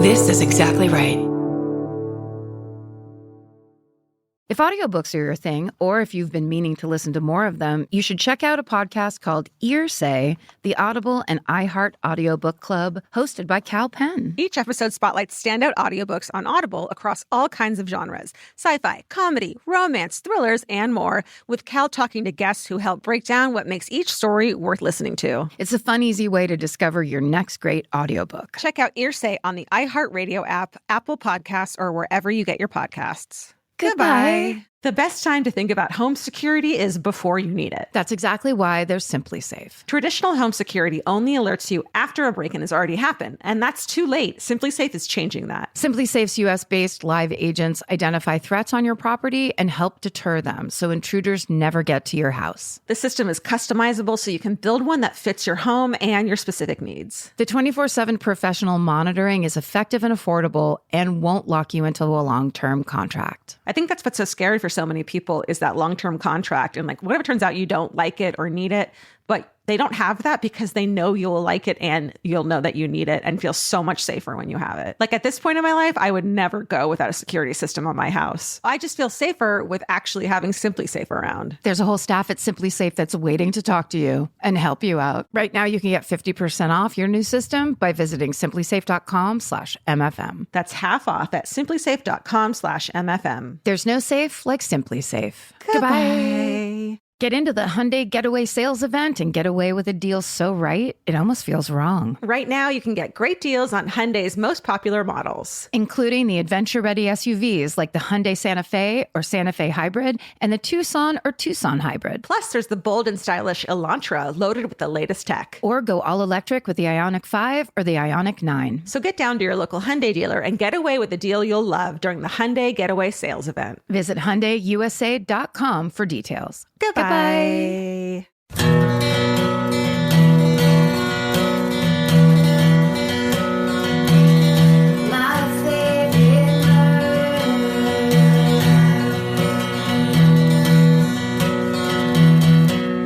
This is exactly right. If audiobooks are your thing, or if you've been meaning to listen to more of them, you should check out a podcast called Earsay, the Audible and iHeart Audiobook Club, hosted by Cal Penn. Each episode spotlights standout audiobooks on Audible across all kinds of genres. Sci-fi, comedy, romance, thrillers, and more, with Cal talking to guests who help break down what makes each story worth listening to. It's a fun, easy way to discover your next great audiobook. Check out Earsay on the iHeartRadio app, Apple Podcasts, or wherever you get your podcasts. Goodbye. The best time to think about home security is before you need it. That's exactly why there's Simply Safe. Traditional home security only alerts you after a break-in has already happened, and that's too late. Simply Safe is changing that. Simply Safe's U.S.-based live agents identify threats on your property and help deter them so intruders never get to your house. The system is customizable so you can build one that fits your home and your specific needs. The 24/7 professional monitoring is effective and affordable and won't lock you into a long-term contract. I think that's what's so scary for so many people is that long-term contract. And like, what if it turns out you don't like it or need it, but they don't have that because they know you'll like it and you'll know that you need it and feel so much safer when you have it. Like at this point in my life, I would never go without a security system on my house. I just feel safer with actually having Simply Safe around. There's a whole staff at Simply Safe that's waiting to talk to you and help you out. Right now, you can get 50% off your new system by visiting simplysafe.com/MFM. That's half off at simplysafe.com/MFM. There's no safe like Simply Safe. Goodbye. Get into the Hyundai Getaway Sales Event and get away with a deal so right, it almost feels wrong. Right now, you can get great deals on Hyundai's most popular models, including the adventure-ready SUVs like the Hyundai Santa Fe or Santa Fe Hybrid and the Tucson or Tucson Hybrid. Plus, there's the bold and stylish Elantra loaded with the latest tech. Or go all-electric with the Ioniq 5 or the Ioniq 9. So get down to your local Hyundai dealer and get away with a deal you'll love during the Hyundai Getaway Sales Event. Visit HyundaiUSA.com for details. Goodbye.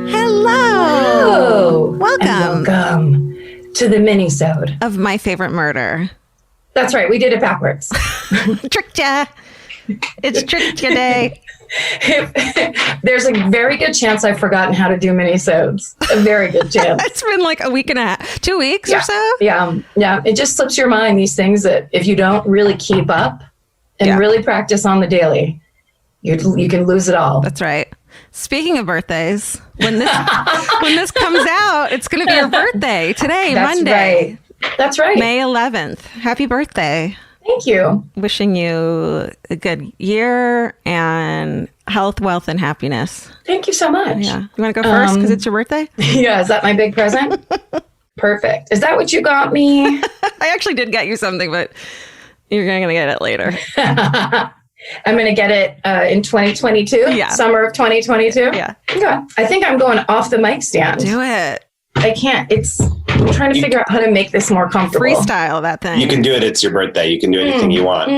Hello. Welcome to the Minisode of My Favorite Murder. That's right. We did it backwards. Tricked ya. It's tricked ya day. There's a very good chance I've forgotten how to do minisodes. A very good chance. It's been like a week and a half, 2 weeks or so. Yeah. It just slips your mind, these things that if you don't really keep up and really practice on the daily, you can lose it all. That's right. Speaking of birthdays, when this comes out, it's going to be your birthday today, Monday. That's right. May 11th. Happy birthday. Thank you. Wishing you a good year and health, wealth, and happiness. Thank you so much. Yeah. You want to go first because it's your birthday? Yeah. Is that my big present? Perfect. Is that what you got me? I actually did get you something, but you're going to get it later. I'm going to get it in 2022. Yeah. Summer of 2022. Yeah. Okay. I think I'm going off the mic stand. Do it. I can't. I'm trying to figure out how to make this more comfortable. Freestyle that thing. You can do it. It's your birthday. You can do anything you want.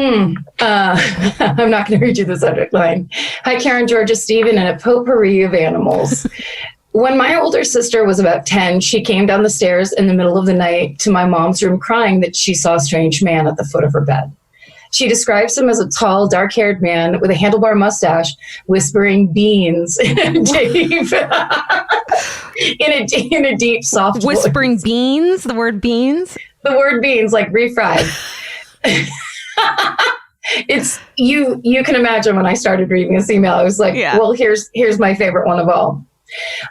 I'm not going to read you the subject line. Hi, Karen, Georgia, Stephen, and a potpourri of animals. When my older sister was about 10, she came down the stairs in the middle of the night to my mom's room crying that she saw a strange man at the foot of her bed. She describes him as a tall, dark-haired man with a handlebar mustache, whispering beans in a deep, soft Whispering voice. beans? The word beans? The word beans, like refried. It's you can imagine when I started reading this email, I was like, well, here's my favorite one of all.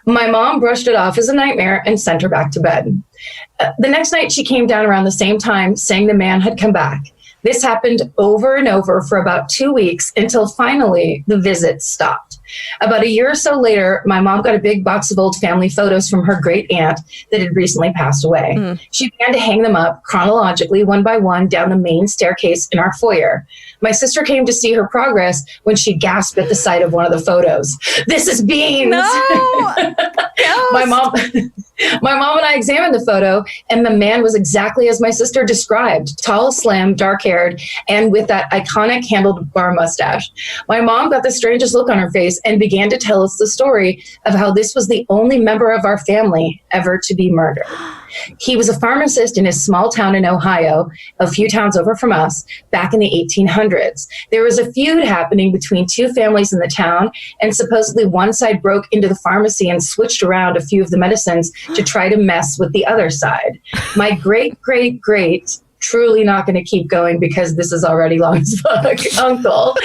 My mom brushed it off as a nightmare and sent her back to bed. The next night, she came down around the same time, saying the man had come back. This happened over and over for about 2 weeks until finally the visit stopped. About a year or so later, my mom got a big box of old family photos from her great aunt that had recently passed away. She began to hang them up chronologically, one by one, down the main staircase in our foyer. My sister came to see her progress when she gasped at the sight of one of the photos. This is beans! No! My mom and I examined the photo, and the man was exactly as my sister described. Tall, slim, dark-haired, and with that iconic handlebar mustache. My mom got the strangest look on her face face and began to tell us the story of how this was the only member of our family ever to be murdered. He was a pharmacist in his small town in Ohio, a few towns over from us, back in the 1800s. There was a feud happening between two families in the town, and supposedly one side broke into the pharmacy and switched around a few of the medicines to try to mess with the other side. My great-great-great, truly not going to keep going because this is already long as fuck, uncle,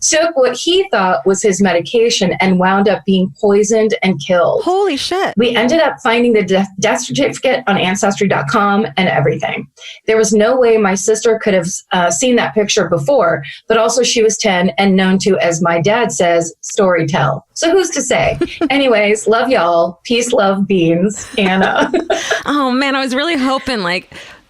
took what he thought was his medication and wound up being poisoned and killed. Holy shit. We ended up finding the death certificate on Ancestry.com and everything. There was no way my sister could have seen that picture before, but also she was 10 and known to, as my dad says, story tell. So who's to say? Anyways, love y'all. Peace, love, beans, Anna. Oh man, I was really hoping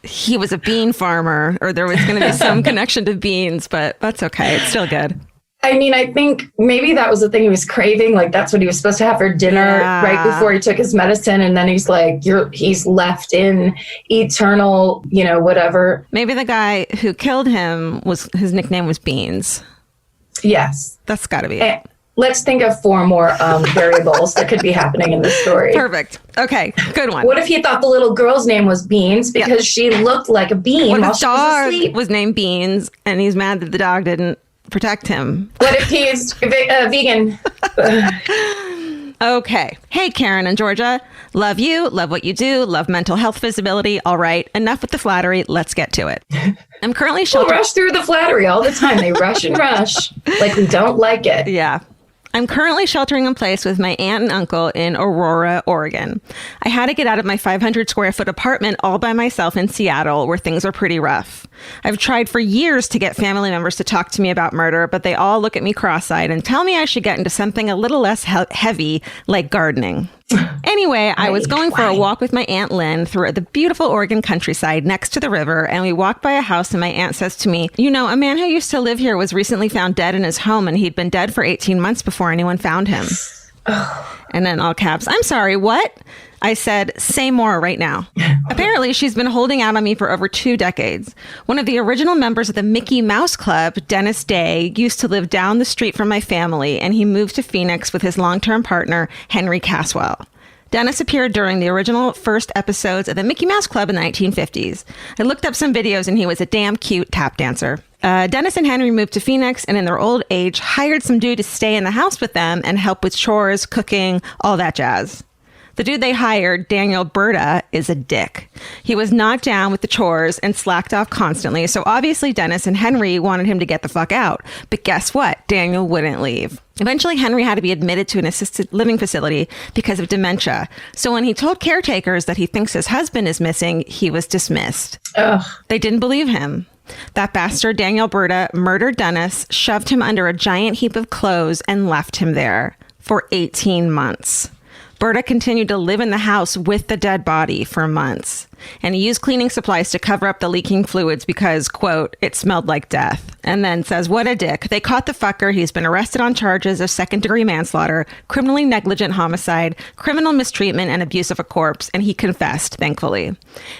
he was a bean farmer or there was going to be some connection to beans, but that's okay. It's still good. I mean, I think maybe that was the thing he was craving. Like, that's what he was supposed to have for dinner right before he took his medicine. And then he's like, he's left in eternal, whatever. Maybe the guy who killed him his nickname was Beans. Yes. That's got to be it. Let's think of 4 more variables that could be happening in this story. Perfect. Okay, good one. What if he thought the little girl's name was Beans because she looked like a bean while she was asleep? Was named Beans and he's mad that the dog didn't protect him? What if he's vegan? Okay. Hey, Karen and Georgia. Love you. Love what you do. Love mental health visibility. All right. Enough with the flattery. Let's get to it. I'm currently We'll rush through the flattery all the time. They rush and rush like we don't like it. Yeah. I'm currently sheltering in place with my aunt and uncle in Aurora, Oregon. I had to get out of my 500 square foot apartment all by myself in Seattle, where things are pretty rough. I've tried for years to get family members to talk to me about murder, but they all look at me cross-eyed and tell me I should get into something a little less heavy, like gardening. Anyway, I was going for a walk with my Aunt Lynn through the beautiful Oregon countryside next to the river, and we walked by a house and my aunt says to me, a man who used to live here was recently found dead in his home, and he'd been dead for 18 months before anyone found him. And then all caps, I'm sorry, what? I said, say more right now. Apparently, she's been holding out on me for over 2 decades. One of the original members of the Mickey Mouse Club, Dennis Day, used to live down the street from my family, and he moved to Phoenix with his long-term partner, Henry Caswell. Dennis appeared during the original first episodes of the Mickey Mouse Club in the 1950s. I looked up some videos, and he was a damn cute tap dancer. Dennis and Henry moved to Phoenix and in their old age hired some dude to stay in the house with them and help with chores, cooking, all that jazz. The dude they hired, Daniel Berta, is a dick. He was not down with the chores and slacked off constantly, so obviously Dennis and Henry wanted him to get the fuck out. But guess what? Daniel wouldn't leave. Eventually, Henry had to be admitted to an assisted living facility because of dementia. So when he told caretakers that he thinks his husband is missing, he was dismissed. Ugh. They didn't believe him. That bastard Daniel Berta murdered Dennis, shoved him under a giant heap of clothes, and left him there for 18 months. Berta continued to live in the house with the dead body for months, and he used cleaning supplies to cover up the leaking fluids because, quote, it smelled like death. And then says, what a dick. They caught the fucker. He's been arrested on charges of second-degree manslaughter, criminally negligent homicide, criminal mistreatment, and abuse of a corpse, and he confessed, thankfully.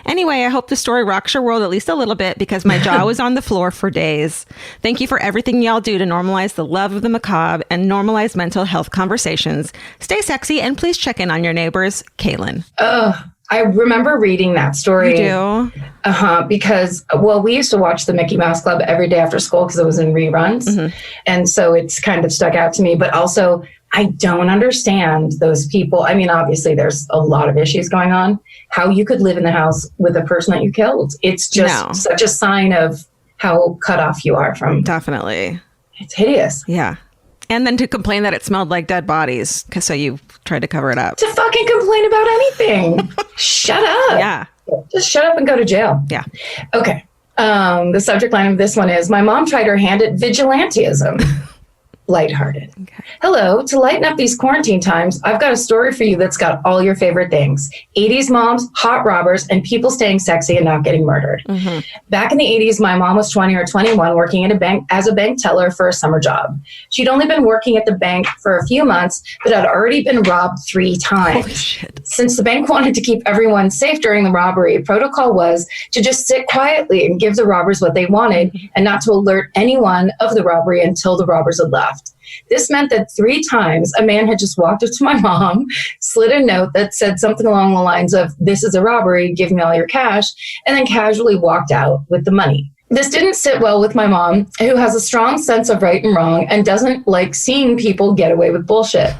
Anyway, I hope the story rocks your world at least a little bit because my jaw was on the floor for days. Thank you for everything y'all do to normalize the love of the macabre and normalize mental health conversations. Stay sexy, and please check in on your neighbors. Caitlin. I remember reading that story. You do? Because, we used to watch the Mickey Mouse Club every day after school because it was in reruns. Mm-hmm. And so it's kind of stuck out to me. But also, I don't understand those people. I mean, obviously, there's a lot of issues going on. How you could live in the house with a person that you killed. It's just such a sign of how cut off you are from. Definitely. It's hideous. Yeah. And then to complain that it smelled like dead bodies, so you tried to cover it up. To fucking complain about anything. Shut up. Yeah. Just shut up and go to jail. Yeah. Okay. The subject line of this one is, my mom tried her hand at vigilantism. Lighthearted. Okay. Hello. To lighten up these quarantine times, I've got a story for you that's got all your favorite things. 80s moms, hot robbers, and people staying sexy and not getting murdered. Mm-hmm. Back in the 80s, my mom was 20 or 21 working at a bank as a bank teller for a summer job. She'd only been working at the bank for a few months, but had already been robbed 3 times. Holy shit. Since the bank wanted to keep everyone safe during the robbery, protocol was to just sit quietly and give the robbers what they wanted and not to alert anyone of the robbery until the robbers had left. left. This meant that 3 times a man had just walked up to my mom, slid a note that said something along the lines of, "This is a robbery, give me all your cash," and then casually walked out with the money. This didn't sit well with my mom, who has a strong sense of right and wrong and doesn't like seeing people get away with bullshit.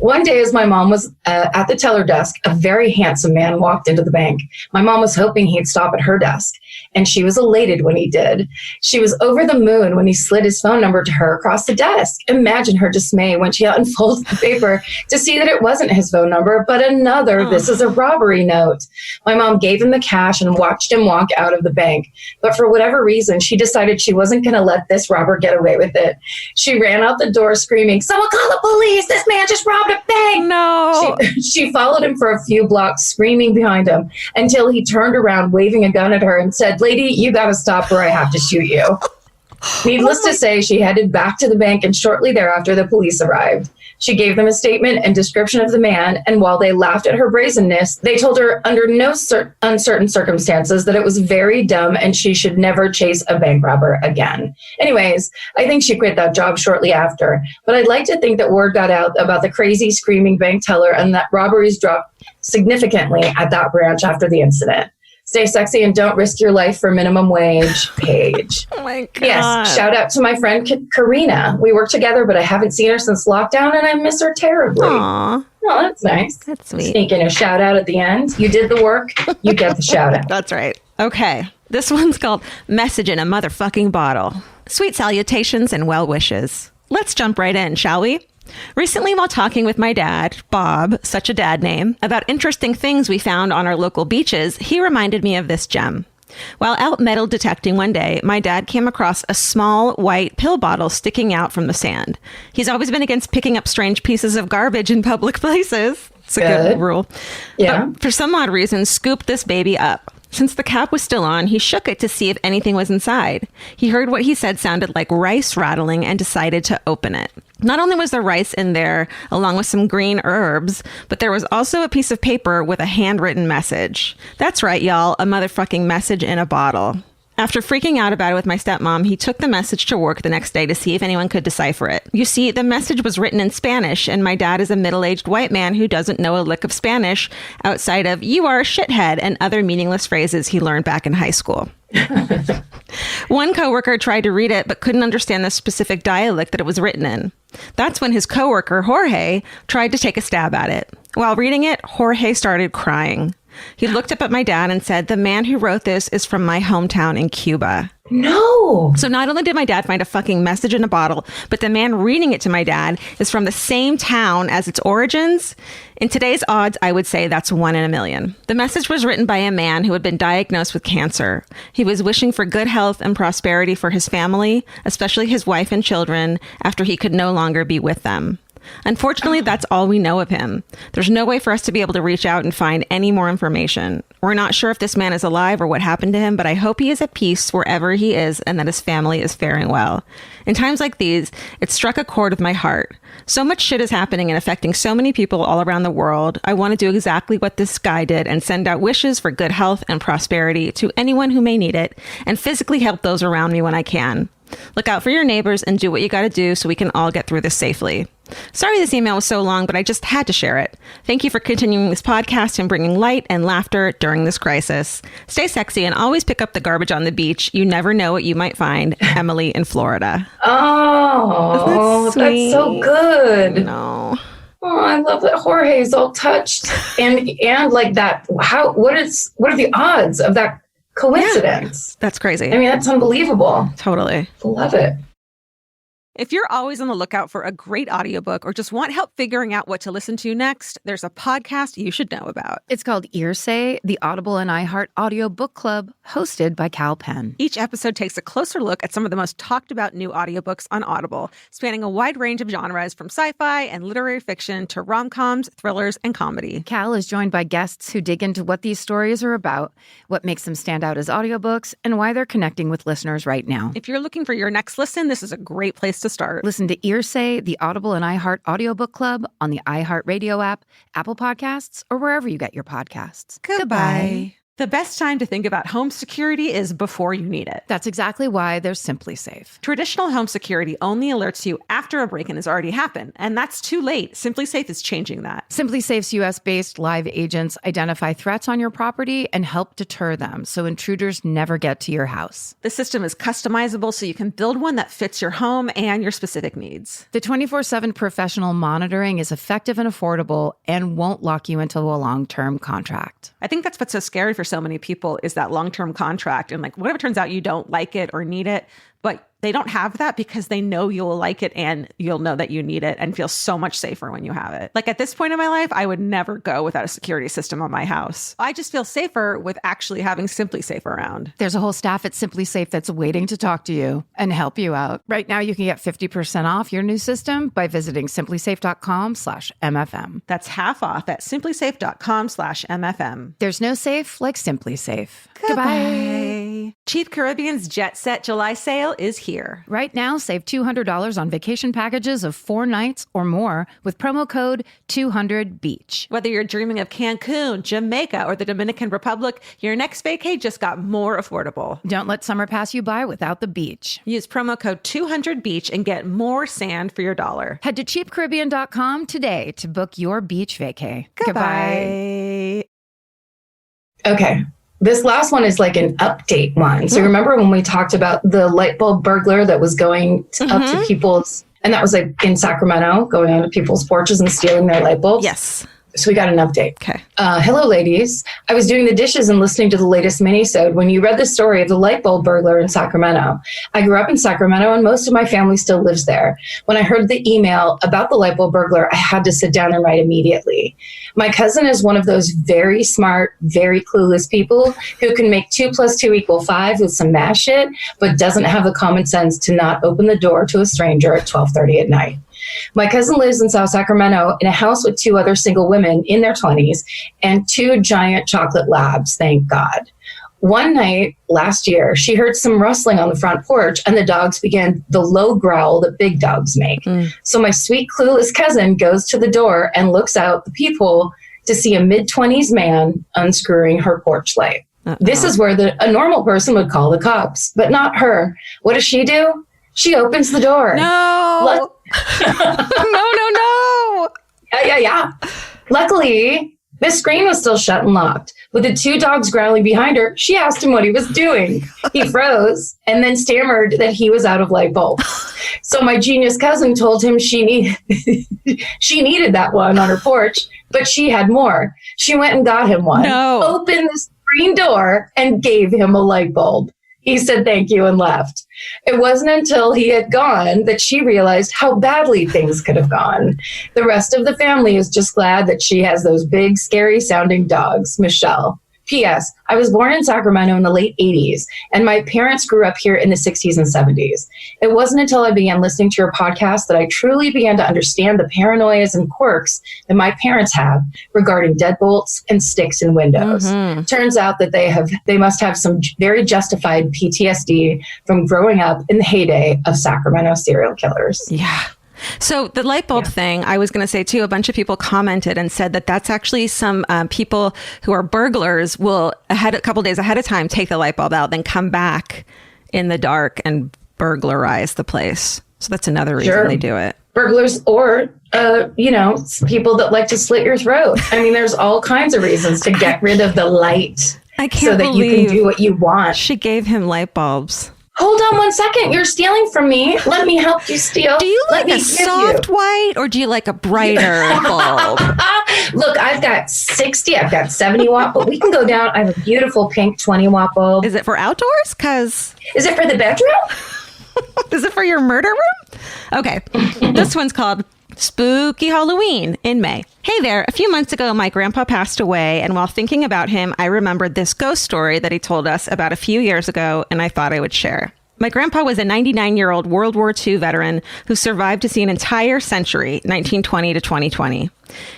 One day, as my mom was at the teller desk, a very handsome man walked into the bank. My mom was hoping he'd stop at her desk, and she was elated when he did. She was over the moon when he slid his phone number to her across the desk. Imagine her dismay when she unfolded the paper to see that it wasn't his phone number, but another "This is a robbery" note. My mom gave him the cash and watched him walk out of the bank. But for whatever reason, she decided she wasn't going to let this robber get away with it. She ran out the door screaming, "Someone call the police! This man just robbed a bank!" No. She followed him for a few blocks, screaming behind him, until he turned around, waving a gun at her, and said, "Lady, you got to stop or I have to shoot you." Needless to say, she headed back to the bank, and shortly thereafter, the police arrived. She gave them a statement and description of the man, and while they laughed at her brazenness, they told her under no uncertain circumstances that it was very dumb and she should never chase a bank robber again. Anyways, I think she quit that job shortly after, but I'd like to think that word got out about the crazy, screaming bank teller and that robberies dropped significantly at that branch after the incident. Stay sexy and don't risk your life for minimum wage, Paige. Oh my God. Yes, shout out to my friend Karina. We work together, but I haven't seen her since lockdown, and I miss her terribly. Aw. Oh, that's nice. That's sweet. Sneak in a shout out at the end. You did the work. You get the shout out. That's right. Okay. This one's called Message in a Motherfucking Bottle. Sweet salutations and well wishes. Let's jump right in, shall we? Recently, while talking with my dad, Bob, such a dad name, about interesting things we found on our local beaches, he reminded me of this gem. While out metal detecting one day, my dad came across a small white pill bottle sticking out from the sand. He's always been against picking up strange pieces of garbage in public places. It's a good rule. Yeah. But for some odd reason, scooped this baby up. Since the cap was still on, he shook it to see if anything was inside. He heard what he said sounded like rice rattling and decided to open it. Not only was there rice in there, along with some green herbs, but there was also a piece of paper with a handwritten message. That's right, y'all, a motherfucking message in a bottle. After freaking out about it with my stepmom, he took the message to work the next day to see if anyone could decipher it. You see, the message was written in Spanish, and my dad is a middle-aged white man who doesn't know a lick of Spanish outside of "you are a shithead" and other meaningless phrases he learned back in high school. One coworker tried to read it, but couldn't understand the specific dialect that it was written in. That's when his coworker, Jorge, tried to take a stab at it. While reading it, Jorge started crying. He looked up at my dad and said, "The man who wrote this is from my hometown in Cuba." No. So not only did my dad find a fucking message in a bottle, but the man reading it to my dad is from the same town as its origins. In today's odds, I would say that's 1 in a million. The message was written by a man who had been diagnosed with cancer. He was wishing for good health and prosperity for his family, especially his wife and children, after he could no longer be with them. Unfortunately, that's all we know of him. There's no way for us to be able to reach out and find any more information. We're not sure if this man is alive or what happened to him, but I hope he is at peace wherever he is and that his family is faring well. In times like these, it struck a chord with my heart. So much shit is happening and affecting so many people all around the world. I want to do exactly what this guy did and send out wishes for good health and prosperity to anyone who may need it and physically help those around me when I can. Look out for your neighbors and do what you got to do so we can all get through this safely. Sorry this email was so long, but I just had to share it. Thank you for continuing this podcast and bringing light and laughter during this crisis. Stay sexy and always pick up the garbage on the beach. You never know what you might find. Emily in Florida. Oh, that's so good. No. Oh, I love that Jorge's all touched and like that. What are the odds of that coincidence? Yeah, that's crazy. I mean, that's unbelievable. Totally. Love it. If you're always on the lookout for a great audiobook or just want help figuring out what to listen to next, there's a podcast you should know about. It's called Earsay, the Audible and iHeart Audio Book Club, hosted by Cal Penn. Each episode takes a closer look at some of the most talked about new audiobooks on Audible, spanning a wide range of genres from sci-fi and literary fiction to rom-coms, thrillers, and comedy. Cal is joined by guests who dig into what these stories are about, what makes them stand out as audiobooks, and why they're connecting with listeners right now. If you're looking for your next listen, this is a great place to start. Listen to Earsay, the Audible and iHeart Audiobook Club on the iHeart Radio app, Apple Podcasts, or wherever you get your podcasts. Goodbye. The best time to think about home security is before you need it. That's exactly why there's Simply Safe. Traditional home security only alerts you after a break-in has already happened, and that's too late. Simply Safe is changing that. Simply Safe's US-based live agents identify threats on your property and help deter them so intruders never get to your house. The system is customizable so you can build one that fits your home and your specific needs. The 24/7 professional monitoring is effective and affordable and won't lock you into a long-term contract. I think that's what's so scary for so many people is that long-term contract. And like, what if it turns out you don't like it or need it, but they don't have that because they know you'll like it and you'll know that you need it and feel so much safer when you have it. Like at this point in my life, I would never go without a security system on my house. I just feel safer with actually having Simply Safe around. There's a whole staff at Simply Safe that's waiting to talk to you and help you out. Right now, you can get 50% off your new system by visiting simplysafe.com/MFM. That's half off at simplysafe.com/MFM. There's no safe like Simply Safe. Goodbye. Cheap Caribbean's Jet Set July sale is here. Right now, save $200 on vacation packages of 4 nights or more with promo code 200BEACH. Whether you're dreaming of Cancun, Jamaica, or the Dominican Republic, your next vacay just got more affordable. Don't let summer pass you by without the beach. Use promo code 200BEACH and get more sand for your dollar. Head to cheapcaribbean.com today to book your beach vacay. Goodbye. Okay. This last one is like an update one. So remember when we talked about the light bulb burglar that was going up to people's, and that was like in Sacramento, going onto people's porches and stealing their light bulbs? Yes. So we got an update. Okay. Hello, ladies. I was doing the dishes and listening to the latest minisode when you read the story of the light bulb burglar in Sacramento. I grew up in Sacramento and most of my family still lives there. When I heard the email about the light bulb burglar, I had to sit down and write immediately. My cousin is one of those very smart, very clueless people who can make 2 + 2 = 5 with some math shit, but doesn't have the common sense to not open the door to a stranger at 12:30 at night. My cousin lives in South Sacramento in a house with 2 other single women in their 20s and 2 giant chocolate labs, thank God. One night last year, she heard some rustling on the front porch and the dogs began the low growl that big dogs make. So my sweet, clueless cousin goes to the door and looks out the peephole to see a mid-20s man unscrewing her porch light. This is where a normal person would call the cops, but not her. What does she do? She opens the door. No. No. Yeah. Luckily, the screen was still shut and locked. With the 2 dogs growling behind her, she asked him what he was doing. He froze and then stammered that he was out of light bulbs. So my genius cousin told him she needed that one on her porch, but she had more. She went and got him one, opened the screen door, and gave him a light bulb. He said thank you and left. It wasn't until he had gone that she realized how badly things could have gone. The rest of the family is just glad that she has those big, scary sounding dogs. Michelle. P.S. I was born in Sacramento in the late 80s, and my parents grew up here in the 60s and 70s. It wasn't until I began listening to your podcast that I truly began to understand the paranoias and quirks that my parents have regarding deadbolts and sticks in windows. Turns out that they must have some very justified PTSD from growing up in the heyday of Sacramento serial killers. Yeah. So the light bulb thing, I was going to say too, a bunch of people commented and said that that's actually some people who are burglars will a couple days ahead of time take the light bulb out, then come back in the dark and burglarize the place. So that's another reason they do it. Burglars or, people that like to slit your throat. I mean, there's all kinds of reasons to get rid of the light so that you can do what you want. She gave him light bulbs. Hold on 1 second. You're stealing from me. Let me help you steal. Do you like a soft white or do you like a brighter bulb? Look, I've got 60, I've got 70 watt, but we can go down. I have a beautiful pink 20 watt bulb. Is it for outdoors? Is it for the bedroom? Is it for your murder room? Okay. This one's called Spooky Halloween in May. Hey there, a few months ago, my grandpa passed away, and while thinking about him, I remembered this ghost story that he told us about a few years ago, and I thought I would share. My grandpa was a 99-year-old World War II veteran who survived to see an entire century, 1920 to 2020.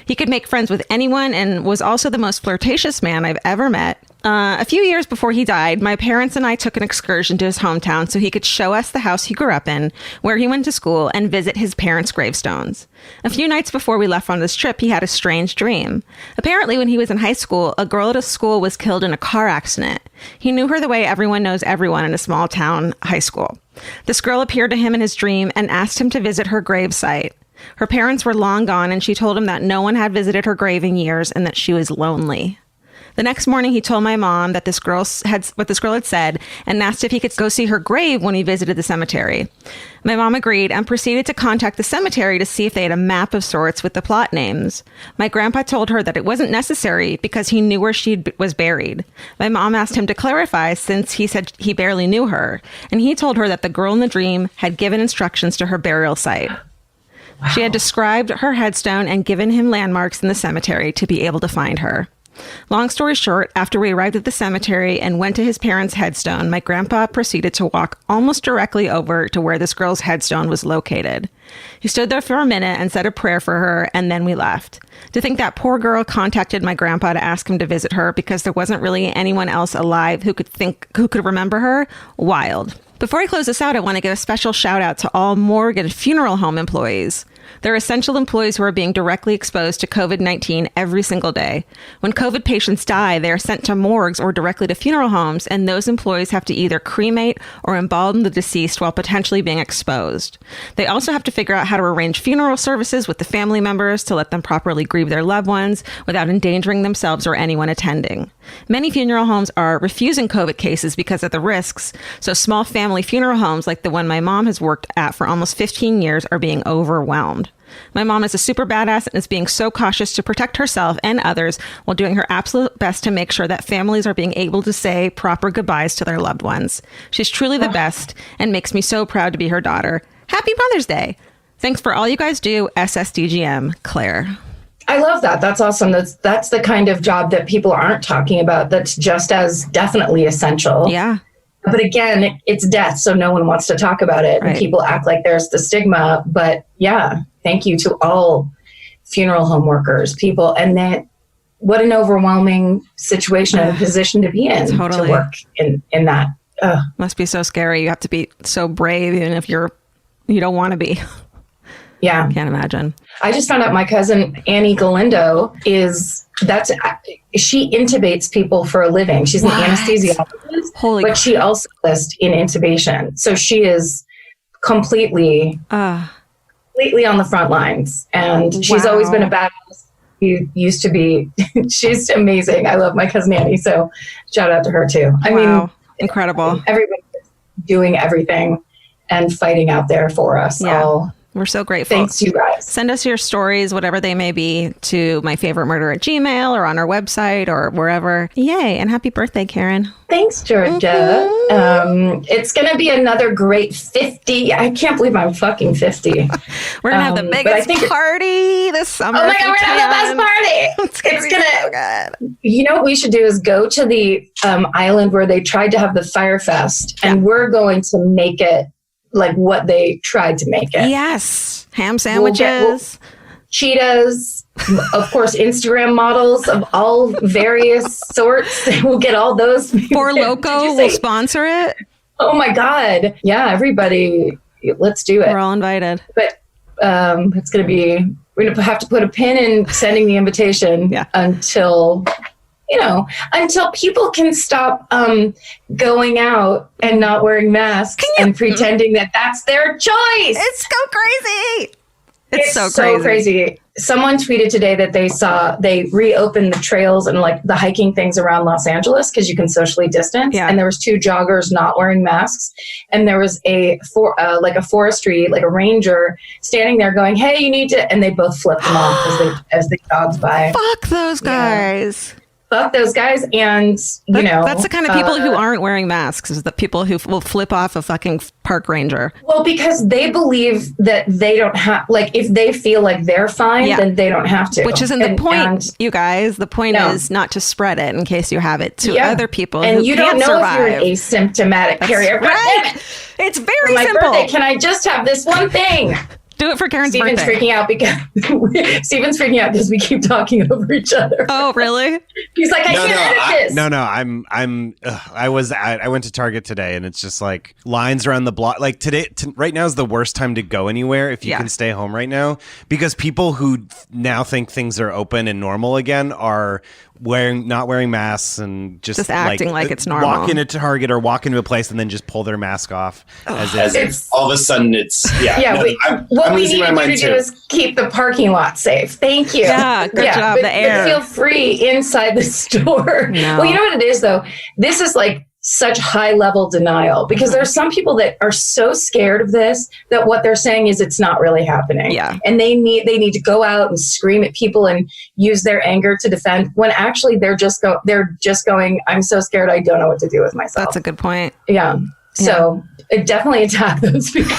He could make friends with anyone and was also the most flirtatious man I've ever met. A few years before he died, my parents and I took an excursion to his hometown so he could show us the house he grew up in, where he went to school, and visit his parents' gravestones. A few nights before we left on this trip, he had a strange dream. Apparently, when he was in high school, a girl at his school was killed in a car accident. He knew her the way everyone knows everyone in a small town high school. This girl appeared to him in his dream and asked him to visit her gravesite. Her parents were long gone, and she told him that no one had visited her grave in years and that she was lonely. The next morning, he told my mom that what this girl had said and asked if he could go see her grave when he visited the cemetery. My mom agreed and proceeded to contact the cemetery to see if they had a map of sorts with the plot names. My grandpa told her that it wasn't necessary because he knew where she was buried. My mom asked him to clarify since he said he barely knew her, and he told her that the girl in the dream had given instructions to her burial site. Wow. She had described her headstone and given him landmarks in the cemetery to be able to find her. Long story short, after we arrived at the cemetery and went to his parents' headstone, my grandpa proceeded to walk almost directly over to where this girl's headstone was located. He stood there for a minute and said a prayer for her, and then we left. To think that poor girl contacted my grandpa to ask him to visit her because there wasn't really anyone else alive who could remember her, wild. Before I close this out, I want to give a special shout out to all morgue and funeral home employees. They're essential employees who are being directly exposed to COVID-19 every single day. When COVID patients die, they are sent to morgues or directly to funeral homes, and those employees have to either cremate or embalm the deceased while potentially being exposed. They also have to figure out how to arrange funeral services with the family members to let them properly grieve their loved ones without endangering themselves or anyone attending. Many funeral homes are refusing COVID cases because of the risks, so small family funeral homes like the one my mom has worked at for almost 15 years are being overwhelmed. My mom is a super badass and is being so cautious to protect herself and others while doing her absolute best to make sure that families are being able to say proper goodbyes to their loved ones. She's truly the best and makes me so proud to be her daughter. Happy Mother's Day. Thanks for all you guys do, SSDGM, Claire. I love that. That's awesome. That's the kind of job that people aren't talking about. That's just as definitely essential. Yeah. But again, it's death, so no one wants to talk about it. Right. And people act like there's the stigma. But yeah, thank you to all funeral home workers, people. And that, what an overwhelming situation and position to be in, totally. To work in that. Must be so scary. You have to be so brave, even if you don't want to be. Yeah. Can't imagine. I just found out my cousin, Annie Galindo, she intubates people for a living. She's an anesthesiologist, but she also lists in intubation. So she is completely on the front lines. And she's always been a badass. She used to be, she's amazing. I love my cousin Annie. So shout out to her too. I mean, incredible. Everybody's doing everything and fighting out there for us all. We're so grateful. Thanks, you guys. Send us your stories, whatever they may be, to myfavoritemurder@gmail or on our website or wherever. Yay. And happy birthday, Karen. Thanks, Georgia. It's going to be another great 50. I can't believe I'm fucking 50. We're going to have the biggest party this summer. Oh my God, we're going to have the best party. It's going to be so good. You know what we should do is go to the island where they tried to have the Fire Fest, and we're going to make it like what they tried to make it. Yes. Ham sandwiches. Cheetahs. Of course, Instagram models of all various sorts. We'll get all those. Four Loko will sponsor it. Oh my God. Yeah, everybody. Let's do it. We're all invited. But it's going to be, we're going to have to put a pin in sending the invitation until people can stop going out and not wearing masks and pretending that that's their choice. It's so crazy. It's so crazy. Someone tweeted today that they reopened the trails and like the hiking things around Los Angeles because you can socially distance. Yeah. And there was 2 joggers not wearing masks. And there was a forestry, like a ranger standing there going, hey, you need to, and they both flipped them off as they jogged by. Fuck those guys. Fuck those guys. And, that's the kind of people who aren't wearing masks, is the people who will flip off a fucking park ranger. Well, because they believe that they don't have, like, if they feel like they're fine, then they don't have to. Which isn't the point, you guys. The point is not to spread it in case you have it to other people who can't survive. And you don't know if you're an asymptomatic carrier. Right? It's very For my simple. birthday, can I just have this one thing? Do it for Karen's Steven's birthday. freaking out because we keep talking over each other. Oh, really? He's like, I can't edit this. I went to Target today, and it's just like lines around the block. Like right now is the worst time to go anywhere if you can stay home right now, because people who now think things are open and normal again are not wearing masks and just acting like it's normal. Walk into Target or walk into a place and then just pull their mask off as if all of a sudden it's what we need you to do is keep the parking lot safe. Thank you. Yeah, good job. The air. But feel free inside the store. No. Well, you know what it is though? This is like such high level denial, because there are some people that are so scared of this that what they're saying is it's not really happening. Yeah. And they need to go out and scream at people and use their anger to defend, when actually they're just going, I'm so scared I don't know what to do with myself. That's a good point. Yeah. So definitely attack those people.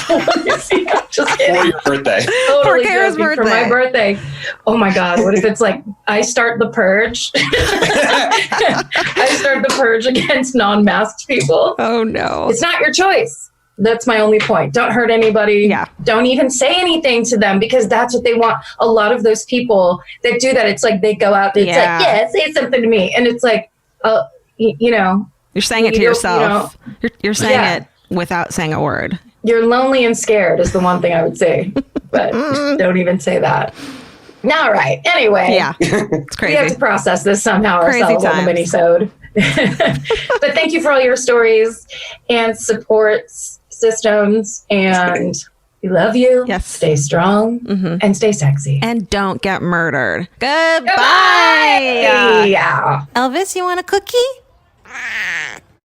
Just kidding. For your birthday. Totally For Kara's joking. For my birthday. Oh my God. What if it's like I start the purge? I start the purge against non-masked people. Oh no. It's not your choice. That's my only point. Don't hurt anybody. Yeah. Don't even say anything to them, because that's what they want. A lot of those people that do that, it's like they go out and it's like, say something to me. And it's like, you're saying it to yourself. You're saying it without saying a word. You're lonely and scared is the one thing I would say, but don't even say that. All right. Anyway. Yeah. It's crazy. We have to process this somehow Crazy ourselves on the Minisode. But thank you for all your stories and support systems, and we love you. Yes. Stay strong and stay sexy. And don't get murdered. Goodbye. Yeah. Elvis, you want a cookie?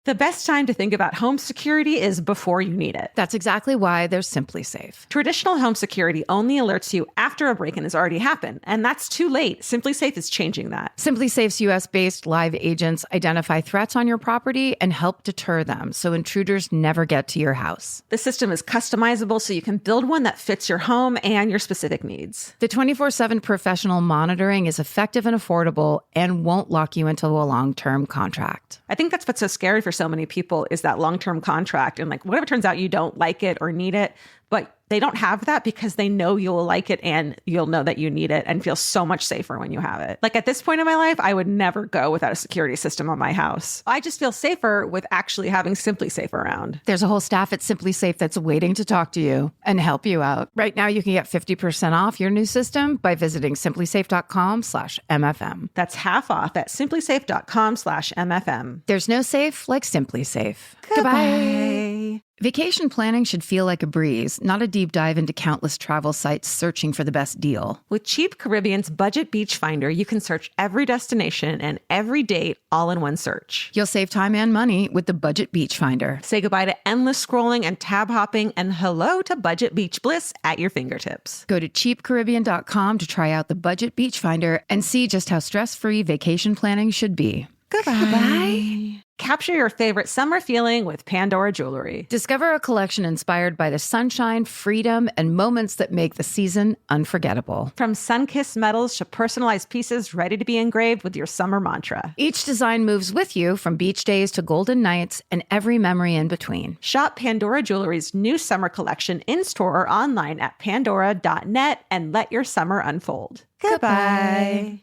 The best time to think about home security is before you need it. That's exactly why there's Simply Safe. Traditional home security only alerts you after a break-in has already happened, and that's too late. Simply Safe is changing that. Simply Safe's US-based live agents identify threats on your property and help deter them so intruders never get to your house. The system is customizable so you can build one that fits your home and your specific needs. The 24/7 professional monitoring is effective and affordable and won't lock you into a long-term contract. I think that's what's so scary for so many people, is that long-term contract. And like, what if it turns out you don't like it or need it, but they don't have that because they know you'll like it and you'll know that you need it and feel so much safer when you have it. Like at this point in my life, I would never go without a security system on my house. I just feel safer with actually having Simply Safe around. There's a whole staff at Simply Safe that's waiting to talk to you and help you out. Right now, you can get 50% off your new system by visiting simplysafe.com/MFM. That's half off at simplysafe.com/MFM. There's no safe like Simply Safe. Goodbye. Vacation planning should feel like a breeze, not a deep dive into countless travel sites searching for the best deal. With Cheap Caribbean's Budget Beach Finder, you can search every destination and every date all in one search. You'll save time and money with the Budget Beach Finder. Say goodbye to endless scrolling and tab hopping, and hello to budget beach bliss at your fingertips. Go to cheapcaribbean.com to try out the Budget Beach Finder and see just how stress-free vacation planning should be. Goodbye. Capture your favorite summer feeling with Pandora Jewelry. Discover a collection inspired by the sunshine, freedom, and moments that make the season unforgettable. From sun-kissed metals to personalized pieces ready to be engraved with your summer mantra. Each design moves with you, from beach days to golden nights and every memory in between. Shop Pandora Jewelry's new summer collection in-store or online at pandora.net and let your summer unfold. Goodbye.